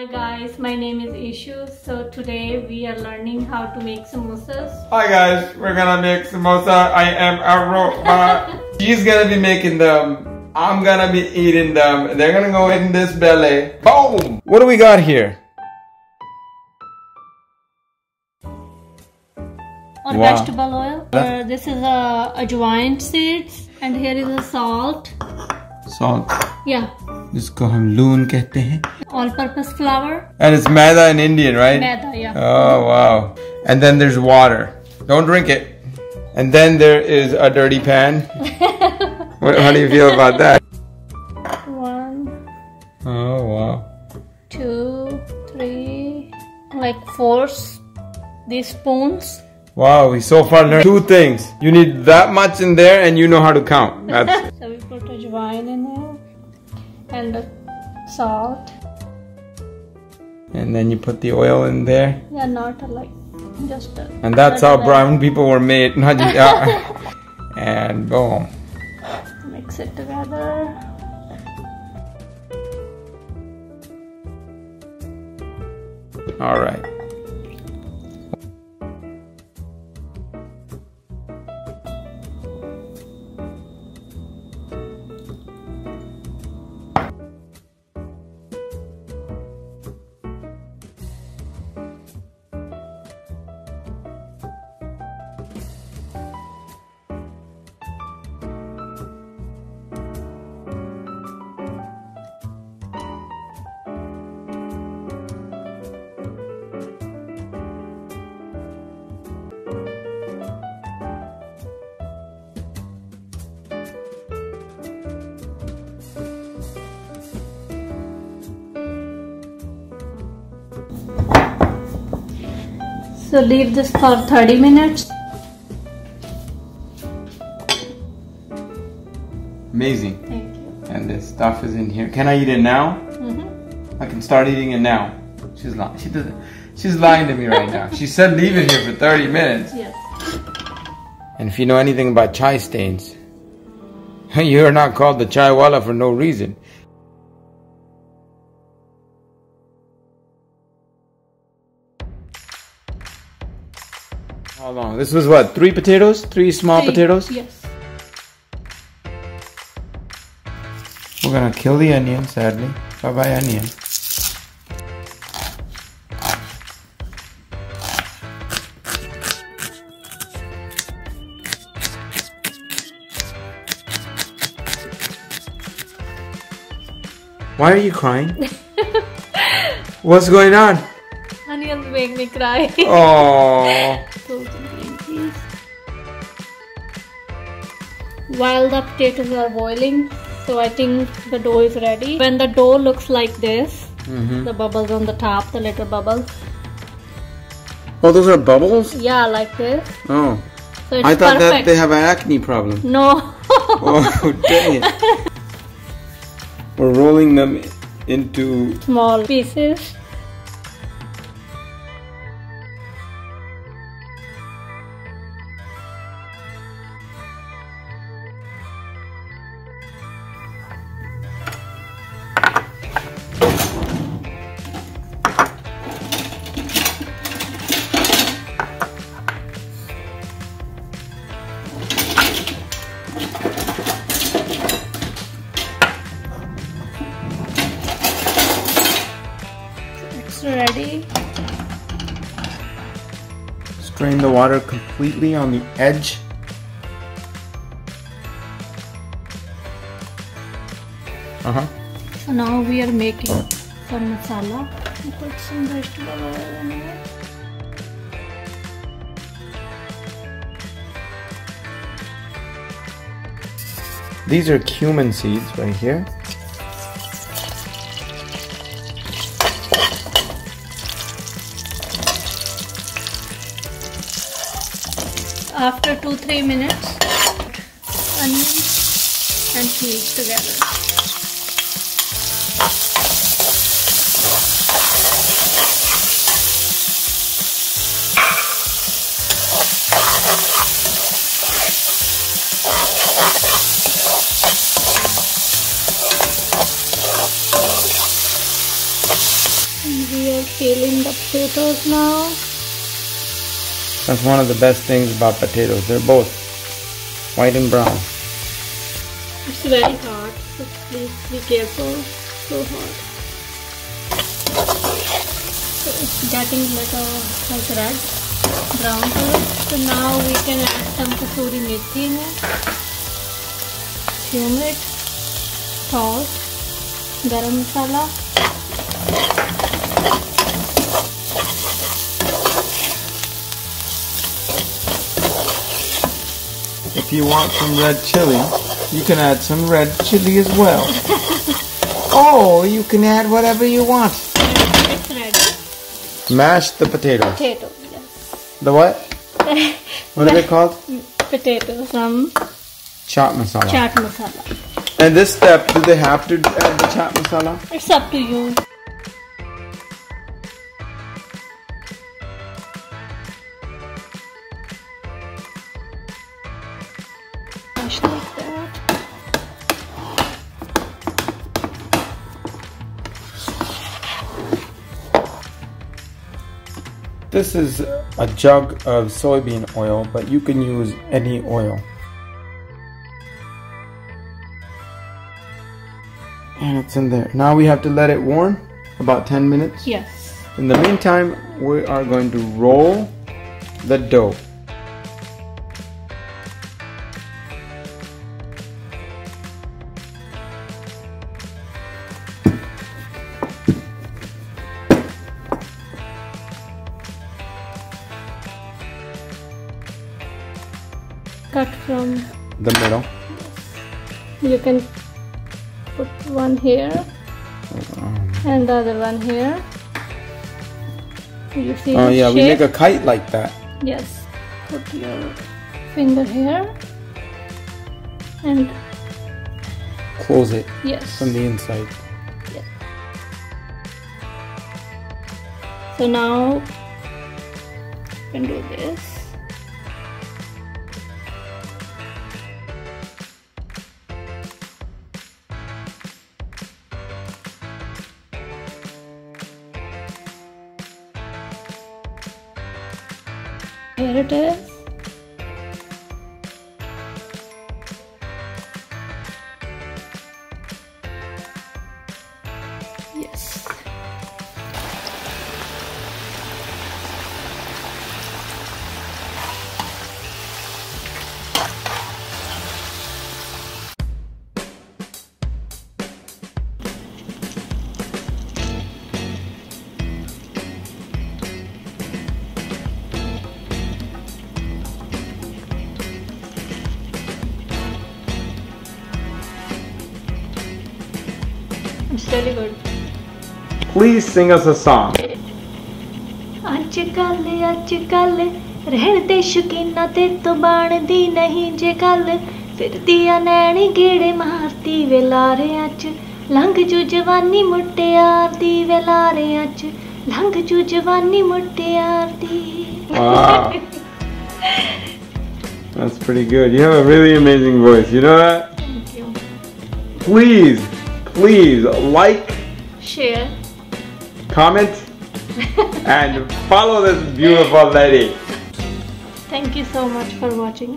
Hi guys, my name is Ishu. So today we are learning how to make samosas. Hi guys, we're gonna make samosa. I am a robot. She's gonna be making them. I'm gonna be eating them. They're gonna go in this belly. Boom! What do we got here? Or vegetable oil. This is ajwain seeds, and here is a salt. Salt. Yeah. जिसको हम लून कहते हैं. All-purpose flour. And it's maida in Indian, right? Maida, yeah. Oh wow. And then there's water. Don't drink it. And then there is a dirty pan. How do you feel about that? 1. Oh wow. 2, 3, like 4 these spoons. Wow, we so far learned 2 things. You need that much in there and you know how to count. That's So we put ajwain in there and the salt. And then you put the oil in there. Yeah, not like just and that's how brown people were made. Not just, and boom. Mix it together. All right. So leave this for 30 minutes. Amazing. Thank you. And this stuff is in here. Can I eat it now? I can start eating it now. She's lying. She's lying to me right now. She said leave it here for 30 minutes. Yes. And if you know anything about chai stains, you're not called the chai wala for no reason. How long? This was what? 3 potatoes? 3 small potatoes? Yes. We're gonna kill the onion, sadly. Bye-bye, onion. Why are you crying? What's going on? Onions make me cry. Oh. While the potatoes are boiling, so I think the dough is ready. When the dough looks like this, the bubbles on the top, the little bubbles. Oh, those are bubbles? Yeah, like this. Oh. So it's I thought perfect. that they have an acne problem. No. Oh, dang it. We're rolling them into Small pieces. Ready. strain the water completely on the edge. So now we are making some masala. We put some vegetable oil in it. These are cumin seeds right here. After 2-3 minutes, onions and cheese together. We are peeling the potatoes now. That's one of the best things about potatoes. They're both white and brown. It's very hot, so please be careful. So hot. So it's getting little like red, brown color. So now we can add some kasuri methi in it, turmeric, salt, garam masala. If you want some red chili, you can add some red chili as well. Oh, you can add whatever you want. It's ready. Mash the potatoes. Potatoes, yes. The what? What are they called? Potatoes. Some chaat masala. chaat masala. And this step, do they have to add the chaat masala? It's up to you. Mash like that. This is a jug of soybean oil, but you can use any oil. And it's in there. Now we have to let it warm about 10 minutes. Yes. In the meantime, we are going to roll the dough. Cut from The middle. you can put one here and the other one here. You see Oh the yeah, shape? we make a kite like that. Yes. Put your finger here and Close it yes. from the inside. Yes. So now you can do this. Here it is. Yes. It's really good. Please sing us a song. ਅੱਜ ਕੱਲ ਰਹਿਣ ਦੇ ਸ਼ੁਕੀਨਾ ਤੇ ਤੋਂ ਬਣਦੀ ਨਹੀਂ ਜੇ ਗੱਲ ਫਿਰਦੀ ਆ ਨੈਣੀ ਗੇੜੇ ਮਾਰਦੀ ਵੇਲਾਰਿਆਂ ਚ ਲੰਘ ਜੂ ਜਵਾਨੀ ਮੁਟਿਆਰ ਦੀ ਵੇਲਾਰਿਆਂ ਚ ਲੰਘ ਜੂ ਜਵਾਨੀ ਮੁਟਿਆਰ ਦੀ Wow. That's pretty good. You have a really amazing voice. You know that? Thank you. Please like, Share. comment, and follow this beautiful lady. Thank you so much for watching.